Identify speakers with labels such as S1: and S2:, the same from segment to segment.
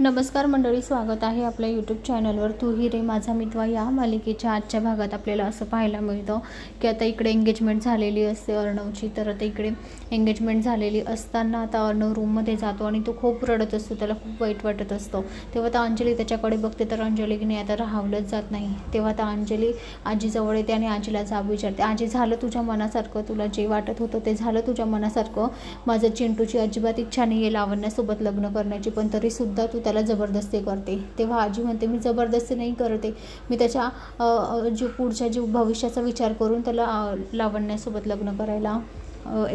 S1: नमस्कार मंडळी, स्वागत आहे आपल्या यूट्यूब चॅनलवर तू ही रे माझा मितवा या मालिकेच्या आजच्या भागात आपल्याला असं पाहायला मिळतं की आता इकडे एंगेजमेंट झालेली असते अर्णवची। तर आता इकडे एंगेजमेंट झालेली असताना आता अर्णव रूममध्ये जातो आणि तो खूप रडत असतो, त्याला खूप वाईट वाटत असतं। तेव्हा आता अंजली त्याच्याकडे बघते तर अंजलीने आता राहावलंच जात नाही। तेव्हा आता अंजली आजीजवळ येते आणि आजीला जाब विचारते, आजी झालं तुझ्या मनासारखं, तुला जे वाटत होतं ते झालं तुझ्या मनासारखं। माझं चिंटूची अजिबात इच्छा नाही आहे लावण्यासोबत लग्न करण्याची, पण तरीसुद्धा तू त्याला जबरदस्ती करते। तेव्हा आजी म्हणते मी जबरदस्ती नाही करते, मी त्याच्या पुढच्या भविष्याचा विचार करून त्याला लावण्यासोबत लग्न करायला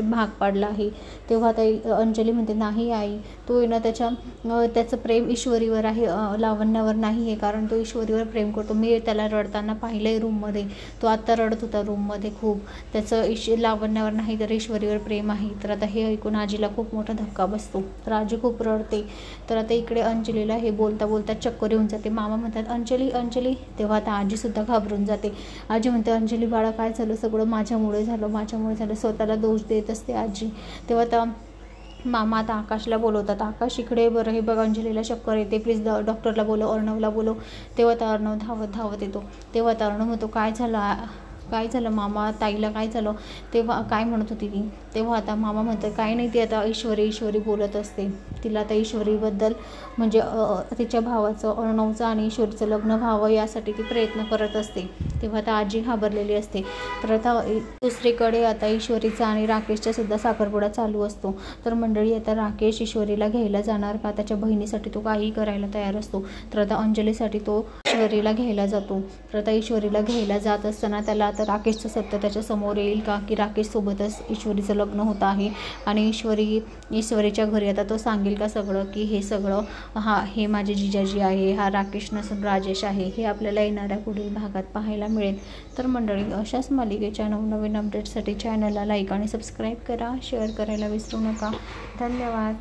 S1: भाग पाडला आहे। तेव्हा आता अंजली म्हणते नाही आई, तो ना त्याचं प्रेम ईश्वरीवर आहे, लावण्यावर नाही आहे, कारण तो ईश्वरीवर प्रेम करतो। मी त्याला रडताना पाहिलं आहे रूममध्ये, तो आत्ता रडत होता रूममध्ये खूप, त्याचं लावण्यावर नाही तर ईश्वरीवर प्रेम आहे। तर आता हे ऐकून आजीला खूप मोठा धक्का बसतो, तर आजी खूप रडते। तर आता इकडे अंजलीला हे बोलता बोलता चक्कर येऊन जाते। मामा म्हणतात अंजली अंजली, तेव्हा आता आजीसुद्धा घाबरून जाते। आजी म्हणते अंजली बाळा काय झालं, सगळं माझ्यामुळे झालं, स्वतःला दोष देत असते आजी। तेव्हा आता मामा आता आकाशला बोलवतात, आकाश इकडे बरं, हे बघ अंजलीला चक्कर येते, प्लीज डॉक्टरला बोलव, अर्णवला बोलव। तेव्हा आता अर्णव धावत येतो। तेव्हा आता अर्णव म्हणतो काय झालं मामा, ताईला काय झालं, तेव्हा काय म्हणत होती ती। तेव्हा आता मामा म्हणतात काय नाही, ती आता ईश्वरी बोलत असते, तिला आता ईश्वरीबद्दल म्हणजे तिच्या भावाचं अर्णवचं आणि ईश्वरीचं लग्न व्हावं यासाठी ती प्रयत्न करत असते। तेव्हा आता आजी घाबरलेली असते। तर आता दुसरीकडे आता ईश्वरीचा आणि राकेशचा सुद्धा साखरपुडा चालू असतो। तर मंडळी आता राकेश ईश्वरीला घ्यायला जाणार का, त्याच्या बहिणीसाठी तो काही करायला तयार असतो। तर आता अंजलीसाठी तो ईश्वरीला घ्यायला जातो। तर आता ईश्वरीला घ्यायला जात असताना त्याला आता राकेशचं सत्य त्याच्या समोर येईल का, की राकेशसोबतच ईश्वरीचं लग्न होत आहे आणि ईश्वरीच्या घरी आता तो सांगेल का सगळं, की हे सगळं हे माझे जिजाजी आहे, हा राकेश नसून राजेश आहे, हे आपल्याला येणाऱ्या पुढील भागात पाहायला मिळेल। तर मंडळी अशाच मालिकेच्या नवनवीन अपडेट्ससाठी चॅनलला लाईक आणि सबस्क्राईब करा, शेअर करायला विसरू नका। धन्यवाद।